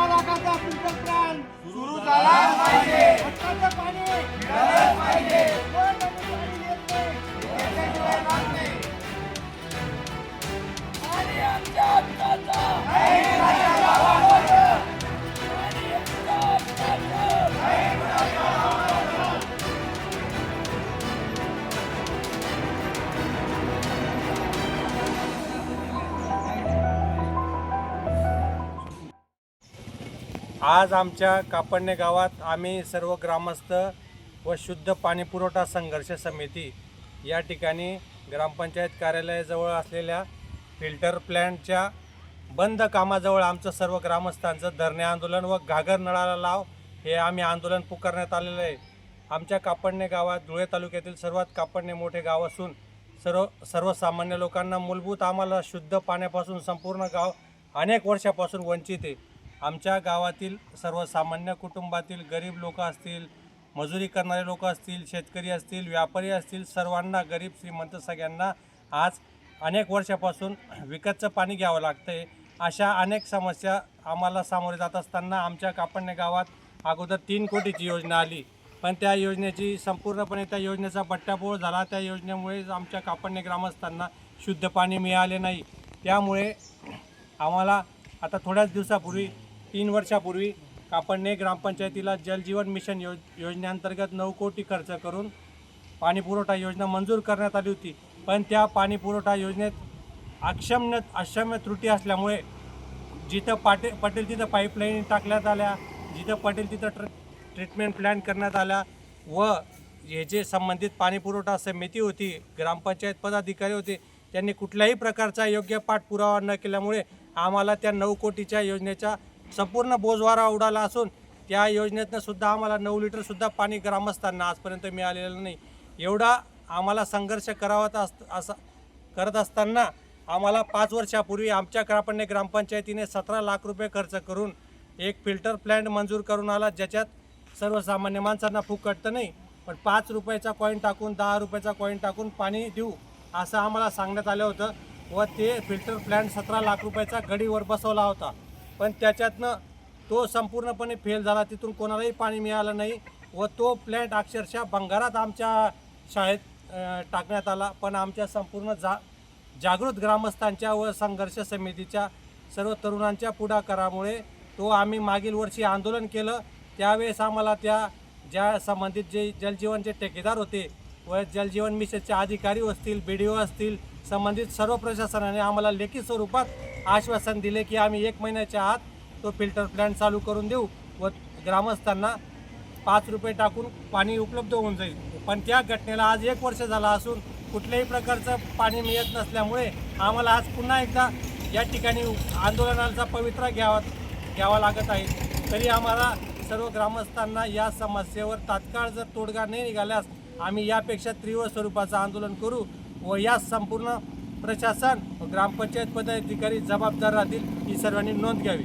लाखाचा filter plan सुरू झाला पाहिजे. हक्काचं पाणी मिळालंच पाहिजे. कोण पाणी येत नाही याच्याशिवाय राहत नाही. पाणी आमच्या हक्काचं. नाही कुणाच्या हक्काचं. पाणी आमच्या हक्काचं. नाही कुणाच्या हक्काचं. आज आमच्या कापडणे गावात आम्ही सर्व ग्रामस्थ व शुद्ध पाणी पुरवठा संघर्ष समिती या ठिकाणी ग्रामपंचायत कार्यालयाजवळ असलेल्या फिल्टर प्लॅन्टच्या बंद कामाजवळ आमचं सर्व ग्रामस्थांचं धरणे आंदोलन व घागर नळाला लाव हे आम्ही आंदोलन पुकारण्यात आलेलं आहे. आमच्या कापडणे गावात धुळे तालुक्यातील सर्वात कापडणे मोठे गाव असून सर्वसामान्य लोकांना मूलभूत आम्हाला शुद्ध पाण्यापासून संपूर्ण गाव अनेक वर्षापासून वंचित आहे. आमच्या गावातील सर्वसामान्य कुटुंबातील गरीब लोक असतील, मजुरी करणारे लोक असतील, शेतकरी असतील, व्यापारी असतील, सर्वांना गरीब श्रीमंत सगळ्यांना आज अनेक वर्षापासून विकतचं पाणी घ्यावं लागतं आहे. अशा अनेक समस्या आम्हाला सामोरे जात असताना आमच्या कापडणे गावात अगोदर 3 कोटीची योजना आली, पण त्या योजनेची संपूर्णपणे त्या योजनेचा बट्ट्याबोळ झाला. त्या योजनेमुळे आमच्या कापडणे ग्रामस्थांना शुद्ध पाणी मिळाले नाही. त्यामुळे आम्हाला आता थोड्याच दिवसापूर्वी 3 वर्षापूर्वी कापडणे ग्रामपंचायतीला जलजीवन मिशन योजनेअंतर्गत 9 कोटी खर्च करून पाणीपुरवठा योजना मंजूर करण्यात आली होती. पण त्या पाणीपुरवठा योजनेत अक्षम्य त्रुटी असल्यामुळे जिथं पटेल तिथं पाईपलाईन टाकण्यात आल्या, जिथं पटेल तिथं ट्रीटमेंट प्लॅन करण्यात आला व हे जे संबंधित पाणीपुरवठा समिती होती, ग्रामपंचायत पदाधिकारी होते, त्यांनी कुठल्याही प्रकारचा योग्य पाठपुरावा न केल्यामुळे आम्हाला त्या 9 कोटीच्या योजनेचा संपूर्ण बोजवारा उडाला असून त्या योजनेतनं सुद्धा आम्हाला 9 लिटरसुद्धा पाणी ग्रामस्थांना आजपर्यंत मिळालेलं नाही. एवढा आम्हाला संघर्ष करत असताना आम्हाला 5 वर्षापूर्वी आमच्या कापडणे ग्रामपंचायतीने 17 लाख रुपये खर्च करून एक फिल्टर प्लॅन्ट मंजूर करून आला, ज्याच्यात सर्वसामान्य माणसांना फुकट नाही पण 5 रुपयाचा कॉईन टाकून 10 रुपयाचा कॉईन टाकून पाणी देऊ असं आम्हाला सांगण्यात आलं होतं व ते फिल्टर प्लॅन्ट 17 लाख रुपयाचा गडीवर बसवला होता. पण त्याच्यातनं तो संपूर्णपणे फेल झाला. तिथून कोणालाही पाणी मिळालं नाही व तो प्लॅन्ट अक्षरशः भंगारात आमच्या शाळेत टाकण्यात आला. पण आमच्या संपूर्ण जागृत ग्रामस्थांच्या व संघर्ष समितीच्या सर्व तरुणांच्या पुढाकारामुळे तो आम्ही मागील वर्षी आंदोलन केलं. त्यावेळेस आम्हाला ज्या संबंधित जे जलजीवनचे ठेकेदार होते व जलजीवन मिशनचे अधिकारी असतील, BDO असतील, संबंधित सर्व प्रशासनाने आम्हाला लेखी स्वरूपात आश्वासन दिले की आम्ही 1 महिन्याच्या आत तो फिल्टर प्लॅन्ट चालू करून देऊ व ग्रामस्थांना 5 रुपये टाकून पाणी उपलब्ध होऊन जाईल. पण त्या घटनेला आज 1 वर्ष झाला असून कुठल्याही प्रकारचं पाणी मिळत नसल्यामुळे आम्हाला आज पुन्हा एकदा या ठिकाणी आंदोलनाचा पवित्रा घ्यावा लागत आहे. तरी आम्हाला सर्व ग्रामस्थांना या समस्येवर तात्काळ जर तोडगा नाही निघाल्यास आम्ही यापेक्षा तीव्र स्वरूपाचं आंदोलन करू व या संपूर्ण प्रशासन व ग्रामपंचायत पदाधिकारी जबाबदार राहतील ही सर्वांनी नोंद घ्यावी.